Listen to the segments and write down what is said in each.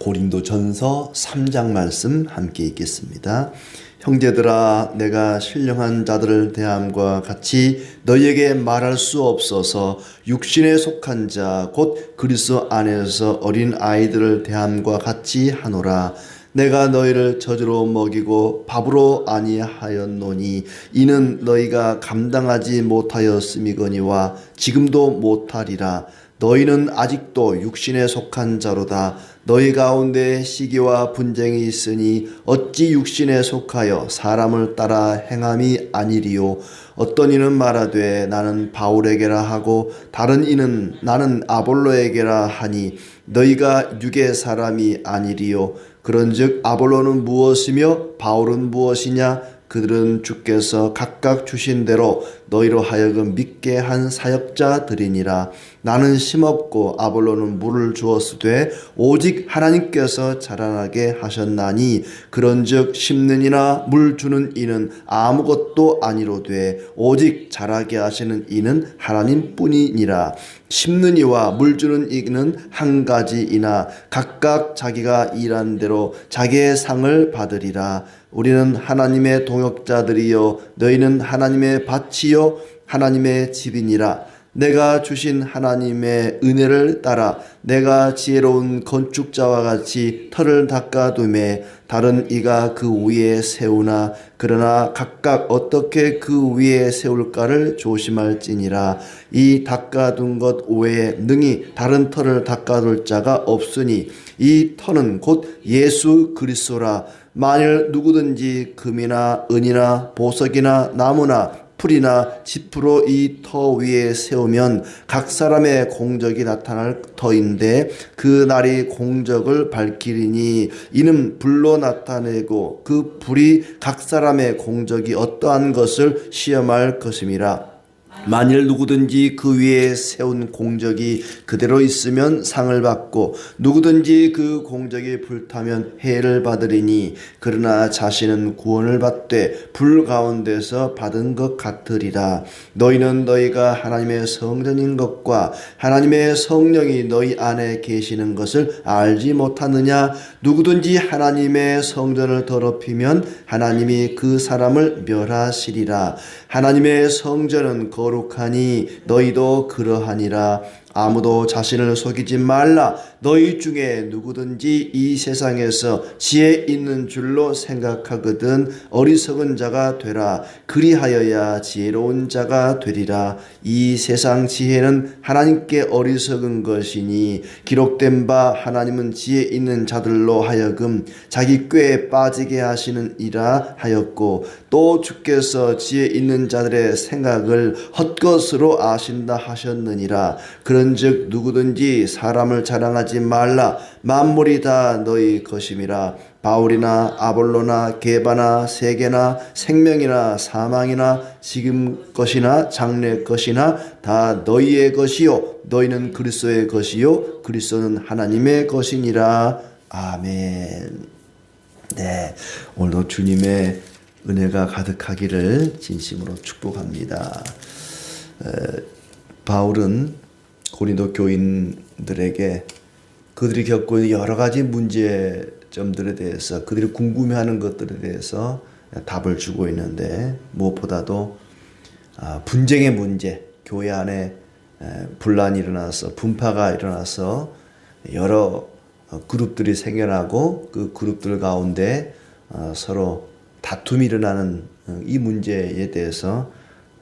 고린도전서 3장 말씀 함께 읽겠습니다. 형제들아, 내가 신령한 자들을 대함과 같이 너희에게 말할 수 없어서 육신에 속한 자 곧 그리스도 안에서 어린 아이들을 대함과 같이 하노라. 내가 너희를 젖으로 먹이고 밥으로 아니하였노니 이는 너희가 감당하지 못하였음이거니와 지금도 못하리라. 너희는 아직도 육신에 속한 자로다. 너희 가운데 시기와 분쟁이 있으니 어찌 육신에 속하여 사람을 따라 행함이 아니리요. 어떤 이는 말하되 나는 바울에게라 하고 다른 이는 나는 아볼로에게라 하니 너희가 육의 사람이 아니리요. 그런즉 아볼로는 무엇이며 바울은 무엇이냐? 그들은 주께서 각각 주신 대로 너희로 하여금 믿게 한 사역자들이니라. 나는 심었고 아볼로는 물을 주었으되 오직 하나님께서 자라나게 하셨나니 그런즉 심는 이나 물 주는 이는 아무것도 아니로되 오직 자라게 하시는 이는 하나님뿐이니라. 심는 이와 물 주는 이는 한 가지이나 각각 자기가 일한 대로 자기의 상을 받으리라. 우리는 하나님의 동역자들이요 너희는 하나님의 밭이요 하나님의 집이니라. 내가 주신 하나님의 은혜를 따라 내가 지혜로운 건축자와 같이 터를 닦아두매 다른 이가 그 위에 세우나 그러나 각각 어떻게 그 위에 세울까를 조심할지니라. 이 닦아둔 것 외에 능히 다른 터를 닦아둘 자가 없으니 이 터는 곧 예수 그리스도라. 만일 누구든지 금이나 은이나 보석이나 나무나 풀이나 지푸로 이 터 위에 세우면 각 사람의 공적이 나타날 터인데 그 날이 공적을 밝히리니 이는 불로 나타내고 그 불이 각 사람의 공적이 어떠한 것을 시험할 것임이라. 만일 누구든지 그 위에 세운 공적이 그대로 있으면 상을 받고 누구든지 그 공적이 불타면 해를 받으리니 그러나 자신은 구원을 받되 불 가운데서 받은 것 같으리라. 너희는 너희가 하나님의 성전인 것과 하나님의 성령이 너희 안에 계시는 것을 알지 못하느냐? 누구든지 하나님의 성전을 더럽히면 하나님이 그 사람을 멸하시리라. 하나님의 성전은 거룩하니 너희도 그러하니라. 아무도 자신을 속이지 말라. 너희 중에 누구든지 이 세상에서 지혜 있는 줄로 생각하거든 어리석은 자가 되라. 그리하여야 지혜로운 자가 되리라. 이 세상 지혜는 하나님께 어리석은 것이니 기록된 바 하나님은 지혜 있는 자들로 하여금 자기 꾀에 빠지게 하시는 이라 하였고 또 주께서 지혜 있는 자들의 생각을 헛것으로 아신다 하셨느니라. 그런즉 누구든지 사람을 자랑하지 말라. 만물이 다 너희 것임이라. 바울이나 아볼로나 게바나 세계나 생명이나 사망이나 지금 것이나 장래 것이나 다 너희의 것이요 너희는 그리스도의 것이요 그리스도는 하나님의 것이니라. 아멘. 네, 오늘도 주님의 은혜가 가득하기를 진심으로 축복합니다. 바울은 고린도 교인들에게 그들이 겪고 있는 여러 가지 문제점들에 대해서 그들이 궁금해하는 것들에 대해서 답을 주고 있는데 무엇보다도 분쟁의 문제, 교회 안에 분란이 일어나서 분파가 일어나서 여러 그룹들이 생겨나고 그 그룹들 가운데 서로 다툼이 일어나는 이 문제에 대해서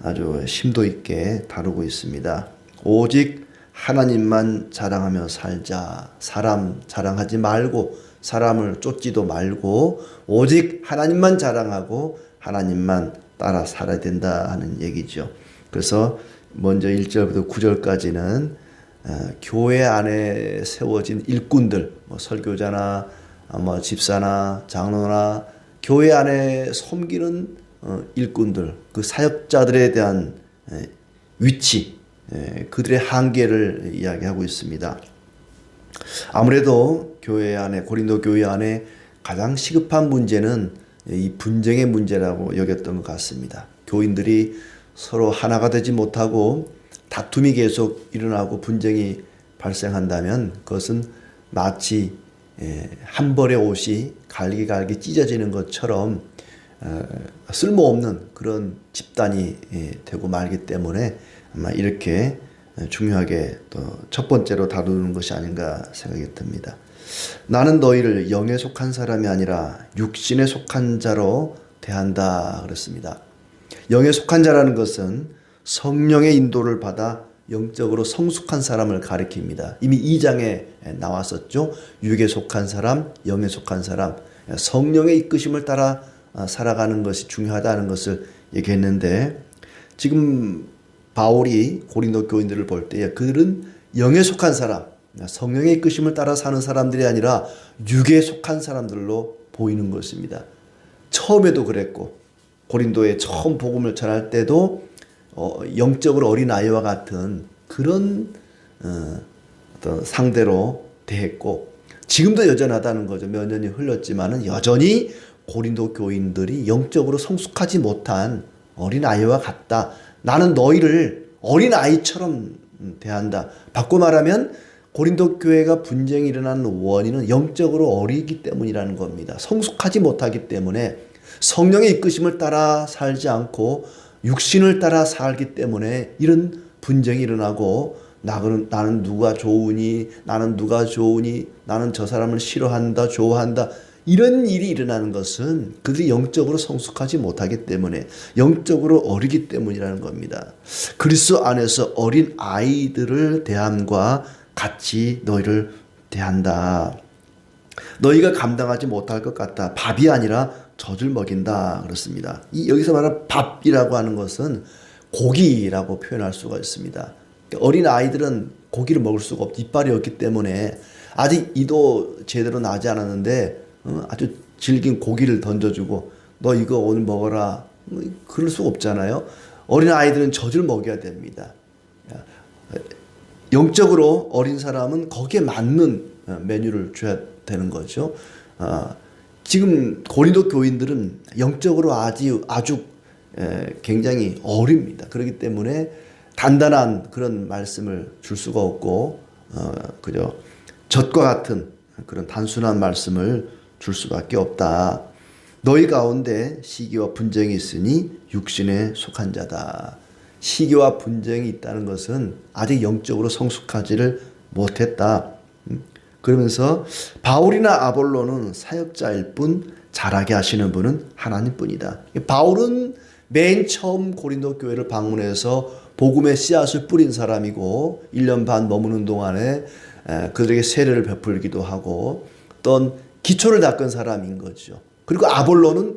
아주 심도 있게 다루고 있습니다. 오직 하나님만 자랑하며 살자. 사람 자랑하지 말고 사람을 쫓지도 말고 오직 하나님만 자랑하고 하나님만 따라 살아야 된다 하는 얘기죠. 그래서 먼저 1절부터 9절까지는 교회 안에 세워진 일꾼들, 설교자나 집사나 장로나 교회 안에 섬기는 일꾼들, 그 사역자들에 대한 위치, 그들의 한계를 이야기하고 있습니다. 아무래도 교회 안에 고린도 교회 안에 가장 시급한 문제는 이 분쟁의 문제라고 여겼던 것 같습니다. 교인들이 서로 하나가 되지 못하고 다툼이 계속 일어나고 분쟁이 발생한다면 그것은 마치 한 벌의 옷이 갈기갈기 찢어지는 것처럼 쓸모없는 그런 집단이 되고 말기 때문에 아마 이렇게 중요하게 또 첫 번째로 다루는 것이 아닌가 생각이 듭니다. 나는 너희를 영에 속한 사람이 아니라 육신에 속한 자로 대한다 그랬습니다. 영에 속한 자라는 것은 성령의 인도를 받아 영적으로 성숙한 사람을 가리킵니다. 이미 2장에 나왔었죠. 육에 속한 사람, 영에 속한 사람, 성령의 이끄심을 따라 살아가는 것이 중요하다는 것을 얘기했는데, 지금 바울이 고린도 교인들을 볼 때 그들은 영에 속한 사람, 성령의 이끄심을 따라 사는 사람들이 아니라 육에 속한 사람들로 보이는 것입니다. 처음에도 그랬고, 고린도에 처음 복음을 전할 때도 영적으로 어린 아이와 같은 그런 어떤 상대로 대했고, 지금도 여전하다는 거죠. 몇 년이 흘렀지만은 여전히 고린도 교인들이 영적으로 성숙하지 못한 어린 아이와 같다. 나는 너희를 어린 아이처럼 대한다. 바꿔 말하면 고린도 교회가 분쟁이 일어나는 원인은 영적으로 어리기 때문이라는 겁니다. 성숙하지 못하기 때문에 성령의 이끄심을 따라 살지 않고 육신을 따라 살기 때문에 이런 분쟁이 일어나고, 나는 누가 좋으니, 나는 누가 좋으니, 나는 저 사람을 싫어한다, 좋아한다, 이런 일이 일어나는 것은 그들이 영적으로 성숙하지 못하기 때문에, 영적으로 어리기 때문이라는 겁니다. 그리스도 안에서 어린 아이들을 대함과 같이 너희를 대한다. 너희가 감당하지 못할 것 같다. 밥이 아니라 젖을 먹인다 그렇습니다. 여기서 말하는 밥이라고 하는 것은 고기라고 표현할 수가 있습니다. 어린 아이들은 고기를 먹을 수가 없고 이빨이 없기 때문에 아직 이도 제대로 나지 않았는데 아주 질긴 고기를 던져주고 너 이거 오늘 먹어라, 그럴 수가 없잖아요. 어린 아이들은 젖을 먹여야 됩니다. 영적으로 어린 사람은 거기에 맞는 메뉴를 줘야 되는 거죠. 지금 고린도 교인들은 영적으로 아주 굉장히 어립니다. 그렇기 때문에 단단한 그런 말씀을 줄 수가 없고 그저 젖과 같은 그런 단순한 말씀을 줄 수밖에 없다. 너희 가운데 시기와 분쟁이 있으니 육신에 속한 자다. 시기와 분쟁이 있다는 것은 아직 영적으로 성숙하지를 못했다. 그러면서 바울이나 아볼로는 사역자일 뿐 자라게 하시는 분은 하나님뿐이다. 바울은 맨 처음 고린도 교회를 방문해서 복음의 씨앗을 뿌린 사람이고 1년 반 머무는 동안에 그들에게 세례를 베풀기도 하고 어떤 기초를 닦은 사람인 거죠. 그리고 아볼로는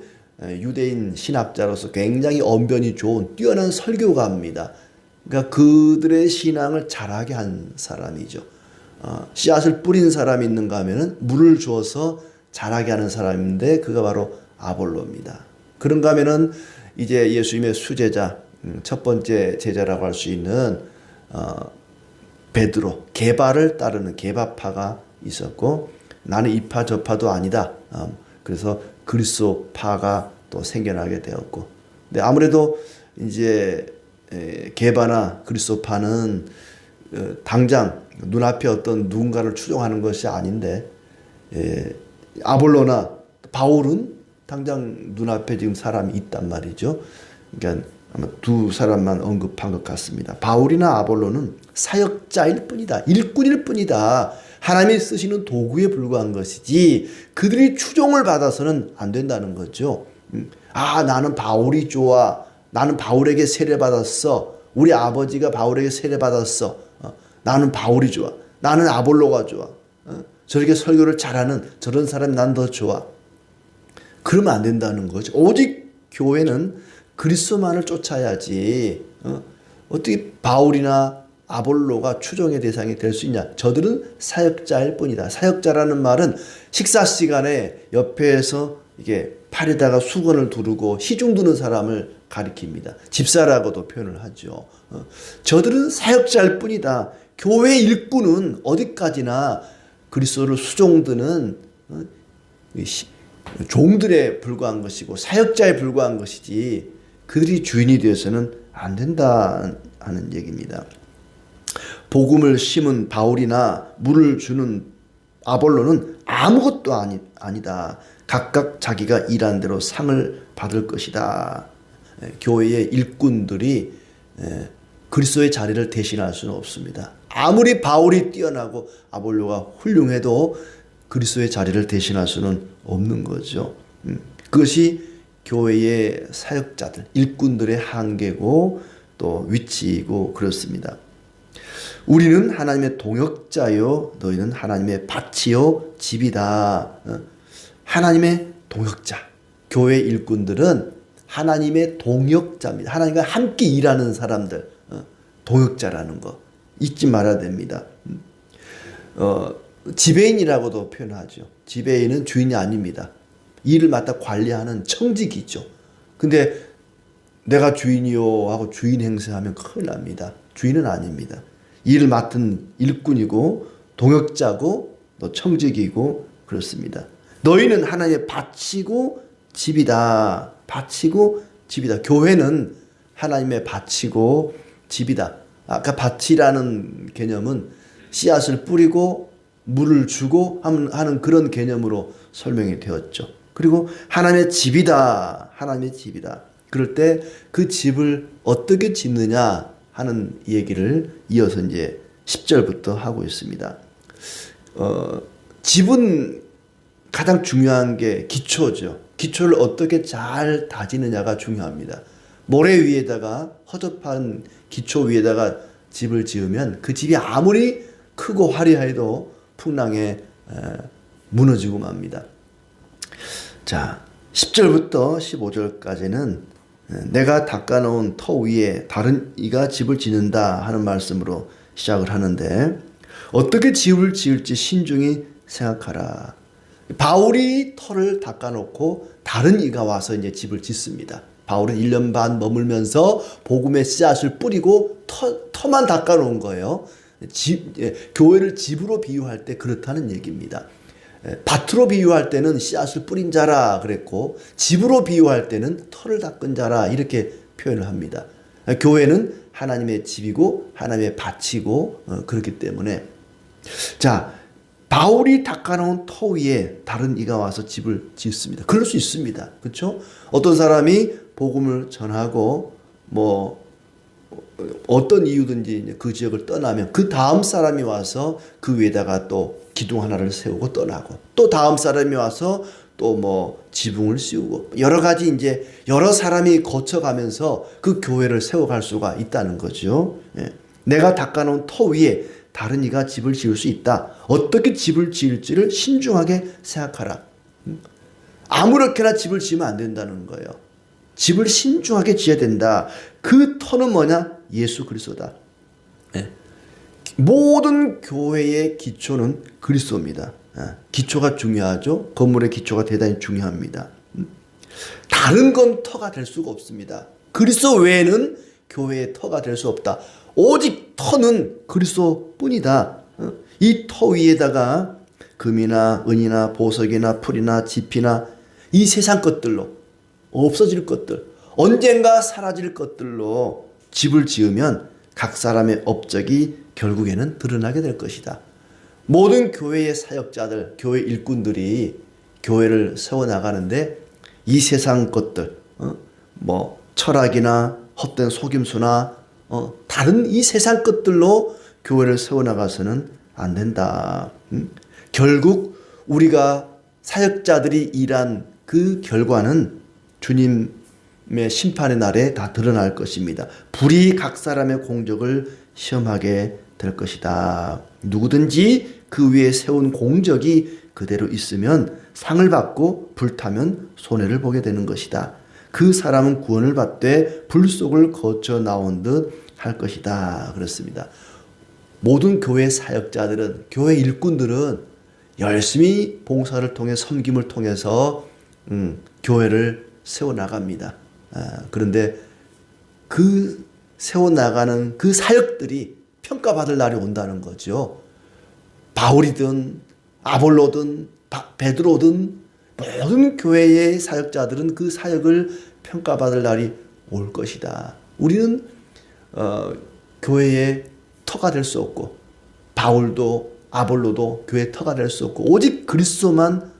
유대인 신학자로서 굉장히 언변이 좋은 뛰어난 설교가입니다. 그러니까 그들의 신앙을 자라게 한 사람이죠. 씨앗을 뿌린 사람이 있는가 하면은 물을 주어서 자라게 하는 사람인데 그가 바로 아볼로입니다. 그런가 하면은 이제 예수님의 수제자, 첫 번째 제자라고 할 수 있는 베드로, 게바를 따르는 게바파가 있었고, 나는 이 파 저 파도 아니다. 그래서 그리스도파가 또 생겨나게 되었고, 근데 아무래도 이제 게바나 그리스도파는 당장 눈앞에 어떤 누군가를 추종하는 것이 아닌데, 아볼로나 바울은 당장 눈앞에 지금 사람이 있단 말이죠. 그러니까 아마 두 사람만 언급한 것 같습니다. 바울이나 아볼로는 사역자일 뿐이다. 일꾼일 뿐이다. 하나님이 쓰시는 도구에 불과한 것이지 그들이 추종을 받아서는 안 된다는 거죠. 나는 바울이 좋아. 나는 바울에게 세례받았어. 우리 아버지가 바울에게 세례받았어. 나는 바울이 좋아. 나는 아볼로가 좋아. 저렇게 설교를 잘하는 저런 사람이 난 더 좋아. 그러면 안 된다는 거죠. 오직 교회는 그리스도만을 쫓아야지 어떻게 바울이나 아볼로가 추종의 대상이 될 수 있냐. 저들은 사역자일 뿐이다. 사역자라는 말은 식사 시간에 옆에서 이게 팔에다가 수건을 두르고 시중 두는 사람을 가리킵니다. 집사라고도 표현을 하죠. 저들은 사역자일 뿐이다. 교회 일꾼은 어디까지나 그리스도를 수종드는 종들에 불과한 것이고 사역자에 불과한 것이지 그들이 주인이 되어서는 안 된다 하는 얘기입니다. 복음을 심은 바울이나 물을 주는 아볼로는 아무것도 아니다. 각각 자기가 일한 대로 상을 받을 것이다. 교회의 일꾼들이 그리스도의 자리를 대신할 수는 없습니다. 아무리 바울이 뛰어나고 아볼로가 훌륭해도 그리스도의 자리를 대신할 수는 없는 거죠. 그것이 교회의 사역자들, 일꾼들의 한계고 또 위치이고 그렇습니다. 우리는 하나님의 동역자요, 너희는 하나님의 밭이요, 집이다. 하나님의 동역자, 교회 일꾼들은 하나님의 동역자입니다. 하나님과 함께 일하는 사람들, 동역자라는 거 잊지 말아야 됩니다. 지배인이라고도 표현하죠. 지배인은 주인이 아닙니다. 일을 맡아 관리하는 청직이죠. 근데 내가 주인이요 하고 주인 행세하면 큰일 납니다. 주인은 아닙니다. 일을 맡은 일꾼이고 동역자고 또 청직이고 그렇습니다. 너희는 하나님의 밭이고 집이다. 밭이고 집이다. 교회는 하나님의 밭이고 집이다. 아까 밭이라는 개념은 씨앗을 뿌리고 물을 주고 하는 그런 개념으로 설명이 되었죠. 그리고 하나님의 집이다. 하나님의 집이다. 그럴 때 그 집을 어떻게 짓느냐 하는 얘기를 이어서 이제 10절부터 하고 있습니다. 집은 가장 중요한 게 기초죠. 기초를 어떻게 잘 다지느냐가 중요합니다. 모래 위에다가 허접한 기초 위에다가 집을 지으면 그 집이 아무리 크고 화려해도 풍랑에 무너지고 맙니다. 자, 10절부터 15절까지는 내가 닦아놓은 터 위에 다른 이가 집을 짓는다 하는 말씀으로 시작을 하는데 어떻게 집을 지을지 신중히 생각하라. 바울이 터를 닦아놓고 다른 이가 와서 이제 집을 짓습니다. 바울은 1년 반 머물면서 복음의 씨앗을 뿌리고 터만 닦아놓은 거예요. 교회를 집으로 비유할 때 그렇다는 얘기입니다. 밭으로 비유할 때는 씨앗을 뿌린 자라 그랬고 집으로 비유할 때는 터를 닦은 자라 이렇게 표현을 합니다. 교회는 하나님의 집이고 하나님의 밭이고 그렇기 때문에 자 바울이 닦아놓은 터 위에 다른 이가 와서 집을 짓습니다. 그럴 수 있습니다. 그렇죠? 어떤 사람이 복음을 전하고 뭐 어떤 이유든지 그 지역을 떠나면 그 다음 사람이 와서 그 위에다가 또 기둥 하나를 세우고 떠나고 또 다음 사람이 와서 또 뭐 지붕을 씌우고 여러 가지 이제 여러 사람이 거쳐가면서 그 교회를 세워갈 수가 있다는 거죠. 내가 닦아놓은 터 위에 다른 이가 집을 지을 수 있다. 어떻게 집을 지을지를 신중하게 생각하라. 아무렇게나 집을 지으면 안 된다는 거예요. 집을 신중하게 지어야 된다. 그 터는 뭐냐? 예수 그리스도다. 모든 교회의 기초는 그리스도입니다. 기초가 중요하죠. 건물의 기초가 대단히 중요합니다. 다른 건 터가 될 수가 없습니다. 그리스도 외에는 교회의 터가 될 수 없다. 오직 터는 그리스도뿐이다. 이 터 위에다가 금이나 은이나 보석이나 풀이나 지피나 이 세상 것들로 없어질 것들, 언젠가 사라질 것들로 집을 지으면 각 사람의 업적이 결국에는 드러나게 될 것이다. 모든 교회의 사역자들, 교회 일꾼들이 교회를 세워나가는데 이 세상 것들, 뭐 철학이나 헛된 속임수나 다른 이 세상 것들로 교회를 세워나가서는 안 된다. 결국 우리가 사역자들이 일한 그 결과는 주님의 심판의 날에 다 드러날 것입니다. 불이 각 사람의 공적을 시험하게 될 것이다. 누구든지 그 위에 세운 공적이 그대로 있으면 상을 받고 불타면 손해를 보게 되는 것이다. 그 사람은 구원을 받되 불 속을 거쳐 나온 듯 할 것이다. 그렇습니다. 모든 교회 사역자들은, 교회 일꾼들은 열심히 봉사를 통해 섬김을 통해서 교회를 세워나갑니다. 그런데 그 세워나가는 그 사역들이 평가받을 날이 온다는 거죠. 바울이든 아볼로든 베드로든 모든 교회의 사역자들은 그 사역을 평가받을 날이 올 것이다. 우리는 교회의 터가 될 수 없고 바울도 아볼로도 교회의 터가 될 수 없고 오직 그리스도만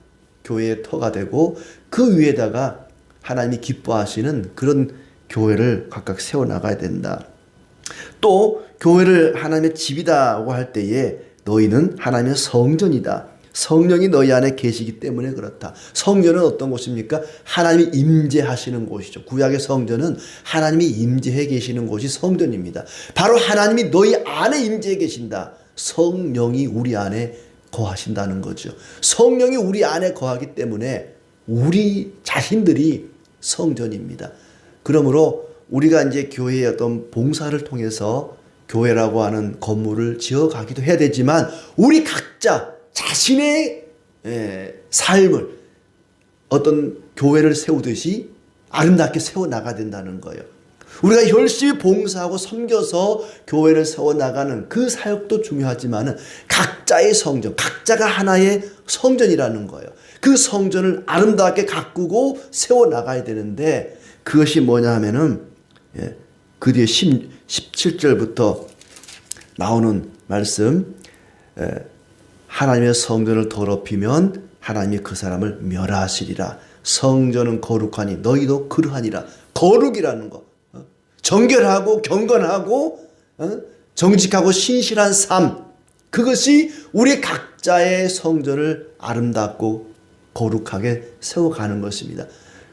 교회의 터가 되고 그 위에다가 하나님이 기뻐하시는 그런 교회를 각각 세워나가야 된다. 또 교회를 하나님의 집이라고 할 때에 너희는 하나님의 성전이다. 성령이 너희 안에 계시기 때문에 그렇다. 성전은 어떤 곳입니까? 하나님이 임재하시는 곳이죠. 구약의 성전은 하나님이 임재해 계시는 곳이 성전입니다. 바로 하나님이 너희 안에 임재해 계신다. 성령이 우리 안에 거하신다는 거죠. 성령이 우리 안에 거하기 때문에 우리 자신들이 성전입니다. 그러므로 우리가 이제 교회의 어떤 봉사를 통해서 교회라고 하는 건물을 지어가기도 해야 되지만 우리 각자 자신의 삶을 어떤 교회를 세우듯이 아름답게 세워나가야 된다는 거예요. 우리가 열심히 봉사하고 섬겨서 교회를 세워나가는 그 사역도 중요하지만 각자의 성전, 각자가 하나의 성전이라는 거예요. 그 성전을 아름답게 가꾸고 세워나가야 되는데 그것이 뭐냐 하면은 그 뒤에 17절부터 나오는 말씀, 하나님의 성전을 더럽히면 하나님이 그 사람을 멸하시리라. 성전은 거룩하니 너희도 그러하니라. 거룩이라는 거, 정결하고 경건하고 정직하고 신실한 삶, 그것이 우리 각자의 성전을 아름답고 거룩하게 세워가는 것입니다.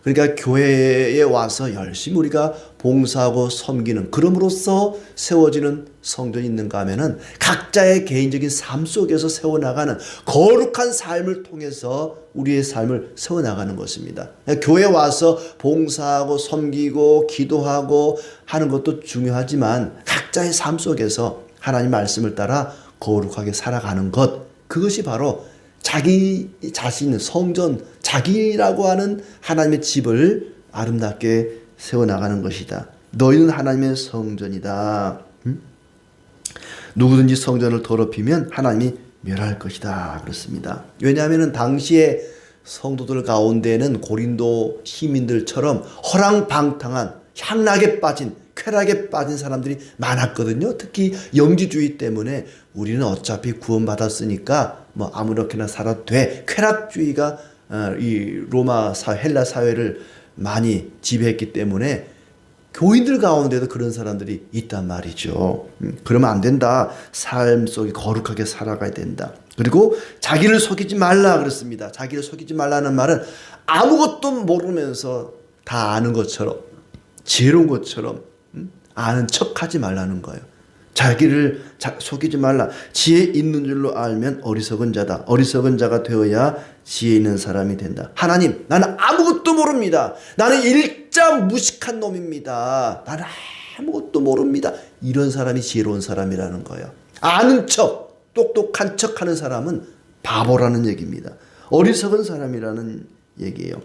그러니까 교회에 와서 열심히 우리가 봉사하고 섬기는, 그럼으로써 세워지는 성전이 있는가 하면은 각자의 개인적인 삶 속에서 세워나가는 거룩한 삶을 통해서 우리의 삶을 세워나가는 것입니다. 교회 와서 봉사하고 섬기고 기도하고 하는 것도 중요하지만 각자의 삶 속에서 하나님 말씀을 따라 거룩하게 살아가는 것, 그것이 바로 자기 자신 성전, 자기라고 하는 하나님의 집을 아름답게 세워나가는 것이다. 너희는 하나님의 성전이다. 누구든지 성전을 더럽히면 하나님이 멸할 것이다. 그렇습니다. 왜냐하면 당시에 성도들 가운데는 고린도 시민들처럼 허랑방탕한 향락에 빠진, 쾌락에 빠진 사람들이 많았거든요. 특히 영지주의 때문에 우리는 어차피 구원받았으니까 뭐 아무렇게나 살아도 돼. 쾌락주의가 이 로마 사회, 헬라 사회를 많이 지배했기 때문에 교인들 가운데도 그런 사람들이 있단 말이죠. 그러면 안 된다. 삶 속에 거룩하게 살아가야 된다. 그리고 자기를 속이지 말라 그랬습니다. 자기를 속이지 말라는 말은 아무것도 모르면서 다 아는 것처럼, 지혜로운 것처럼 아는 척하지 말라는 거예요. 자기를 속이지 말라. 지혜 있는 줄로 알면 어리석은 자다. 어리석은 자가 되어야 지혜 있는 사람이 된다. 하나님, 나는 아무것도 모릅니다. 나는 일자 무식한 놈입니다. 나는 아무것도 모릅니다. 이런 사람이 지혜로운 사람이라는 거예요. 아는 척, 똑똑한 척하는 사람은 바보라는 얘기입니다. 어리석은 사람이라는 얘기예요.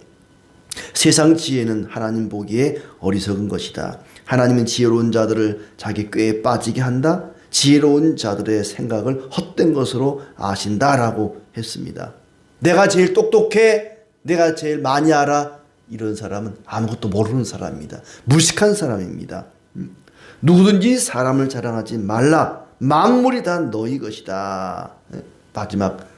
세상 지혜는 하나님 보기에 어리석은 것이다. 하나님은 지혜로운 자들을 자기 꾀에 빠지게 한다. 지혜로운 자들의 생각을 헛된 것으로 아신다라고 했습니다. 내가 제일 똑똑해, 내가 제일 많이 알아, 이런 사람은 아무것도 모르는 사람입니다. 무식한 사람입니다. 누구든지 사람을 자랑하지 말라. 만물이 다 너희 것이다. 마지막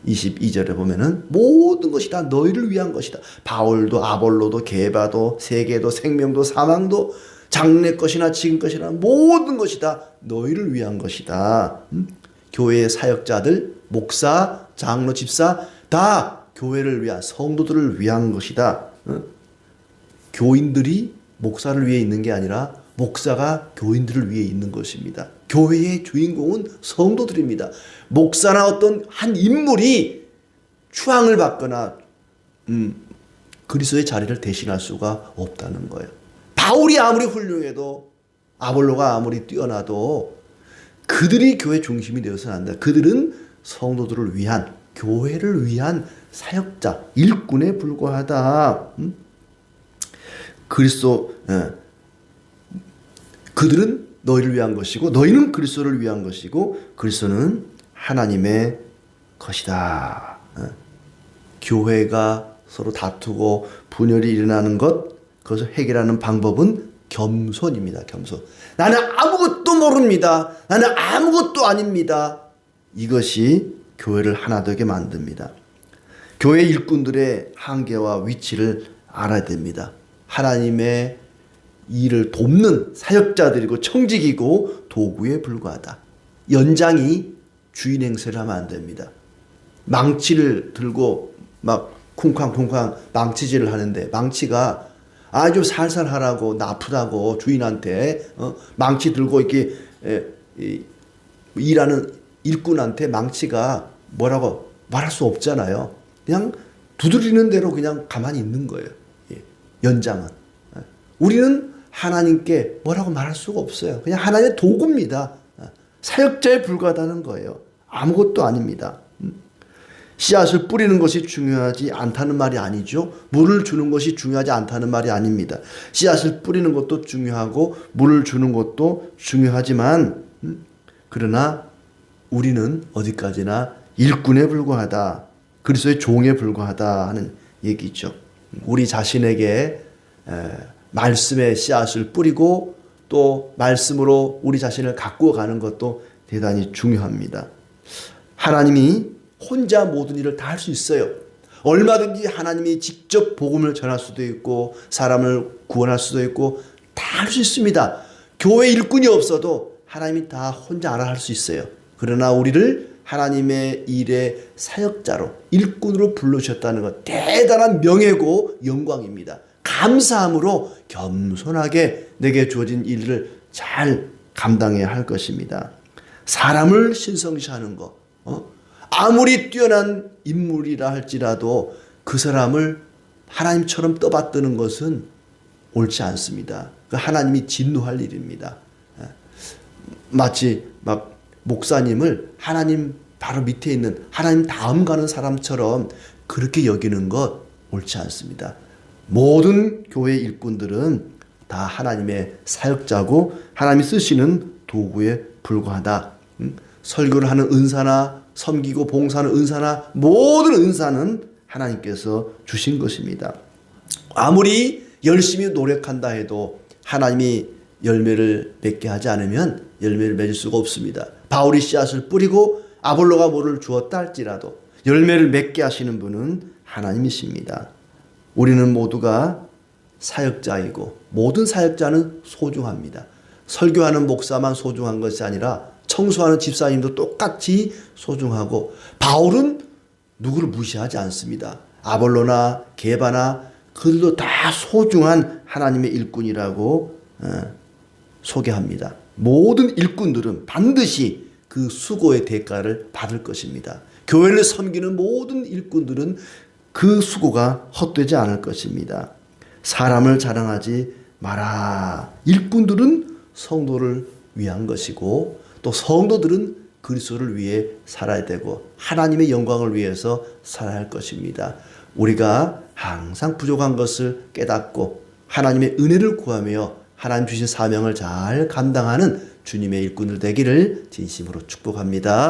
22절에 보면은 모든 것이 다 너희를 위한 것이다. 바울도 아볼로도 게바도 세계도 생명도 사망도 장래 것이나 지금 것이나 모든 것이 다 너희를 위한 것이다. 교회의 사역자들, 목사, 장로, 집사 다 교회를 위한, 성도들을 위한 것이다. 교인들이 목사를 위해 있는 게 아니라 목사가 교인들을 위해 있는 것입니다. 교회의 주인공은 성도들입니다. 목사나 어떤 한 인물이 추앙을 받거나 그리스도의 자리를 대신할 수가 없다는 거예요. 바울이 아무리 훌륭해도, 아볼로가 아무리 뛰어나도 그들이 교회 중심이 되어서는 안 된다. 그들은 성도들을 위한, 교회를 위한 사역자, 일꾼에 불과하다. 그들은 너희를 위한 것이고 너희는 그리스도를 위한 것이고 그리스도는 하나님의 것이다. 교회가 서로 다투고 분열이 일어나는 것, 그것을 해결하는 방법은 겸손입니다. 겸손. 나는 아무것도 모릅니다. 나는 아무것도 아닙니다. 이것이 교회를 하나 되게 만듭니다. 교회 일꾼들의 한계와 위치를 알아야 됩니다. 하나님의 일을 돕는 사역자들이고 청직이고 도구에 불과하다. 연장이 주인 행세를 하면 안 됩니다. 망치를 들고 막 쿵쾅쿵쾅 망치질을 하는데 망치가 아주 살살 하라고 나쁘다고 주인한테 망치 들고 이렇게 일하는 일꾼한테 망치가 뭐라고 말할 수 없잖아요. 그냥 두드리는 대로 그냥 가만히 있는 거예요. 연장은. 우리는 하나님께 뭐라고 말할 수가 없어요. 그냥 하나님의 도구입니다. 사역자에 불과하다는 거예요. 아무것도 아닙니다. 씨앗을 뿌리는 것이 중요하지 않다는 말이 아니죠. 물을 주는 것이 중요하지 않다는 말이 아닙니다. 씨앗을 뿌리는 것도 중요하고 물을 주는 것도 중요하지만 그러나 우리는 어디까지나 일꾼에 불과하다. 그리스도의 종에 불과하다 하는 얘기죠. 우리 자신에게 말씀의 씨앗을 뿌리고 또 말씀으로 우리 자신을 가꾸어 가는 것도 대단히 중요합니다. 하나님이 혼자 모든 일을 다 할 수 있어요. 얼마든지 하나님이 직접 복음을 전할 수도 있고 사람을 구원할 수도 있고 다 할 수 있습니다. 교회 일꾼이 없어도 하나님이 다 혼자 알아 할 수 있어요. 그러나 우리를 하나님의 일의 사역자로 일꾼으로 불러주셨다는 것 대단한 명예고 영광입니다. 감사함으로 겸손하게 내게 주어진 일을 잘 감당해야 할 것입니다. 사람을 신성시하는 것 아무리 뛰어난 인물이라 할지라도 그 사람을 하나님처럼 떠받드는 것은 옳지 않습니다. 그 하나님이 진노할 일입니다. 마치 막 목사님을 하나님 바로 밑에 있는 하나님 다음 가는 사람처럼 그렇게 여기는 것 옳지 않습니다. 모든 교회 일꾼들은 다 하나님의 사역자고 하나님이 쓰시는 도구에 불과하다. 설교를 하는 은사나 섬기고 봉사하는 은사나 모든 은사는 하나님께서 주신 것입니다. 아무리 열심히 노력한다 해도 하나님이 열매를 맺게 하지 않으면 열매를 맺을 수가 없습니다. 바울이 씨앗을 뿌리고 아볼로가 물을 주었다 할지라도 열매를 맺게 하시는 분은 하나님이십니다. 우리는 모두가 사역자이고 모든 사역자는 소중합니다. 설교하는 목사만 소중한 것이 아니라 청소하는 집사님도 똑같이 소중하고 바울은 누구를 무시하지 않습니다. 아볼로나 게바나 그들도 다 소중한 하나님의 일꾼이라고 소개합니다. 모든 일꾼들은 반드시 그 수고의 대가를 받을 것입니다. 교회를 섬기는 모든 일꾼들은 그 수고가 헛되지 않을 것입니다. 사람을 자랑하지 마라. 일꾼들은 성도를 위한 것이고 또 성도들은 그리스도를 위해 살아야 되고 하나님의 영광을 위해서 살아야 할 것입니다. 우리가 항상 부족한 것을 깨닫고 하나님의 은혜를 구하며 하나님 주신 사명을 잘 감당하는 주님의 일꾼들 되기를 진심으로 축복합니다.